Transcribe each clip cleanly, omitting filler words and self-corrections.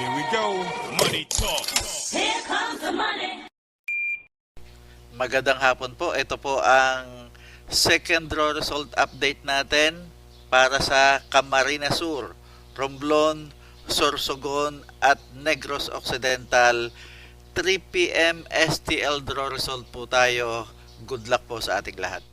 Here we go. Money talk. Here comes the money. Magandang hapon po. Ito po ang second draw result update natin para sa Camarines Sur, Romblon, Sorsogon at Negros Occidental. 3 p.m. STL draw result po tayo. Good luck po sa ating lahat.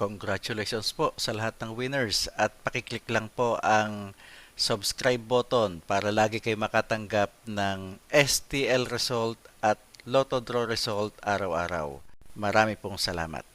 Congratulations po sa lahat ng winners at pakiclick lang po ang subscribe button para lagi kayo makatanggap ng STL result at Lotto Draw result araw-araw. Marami pong salamat.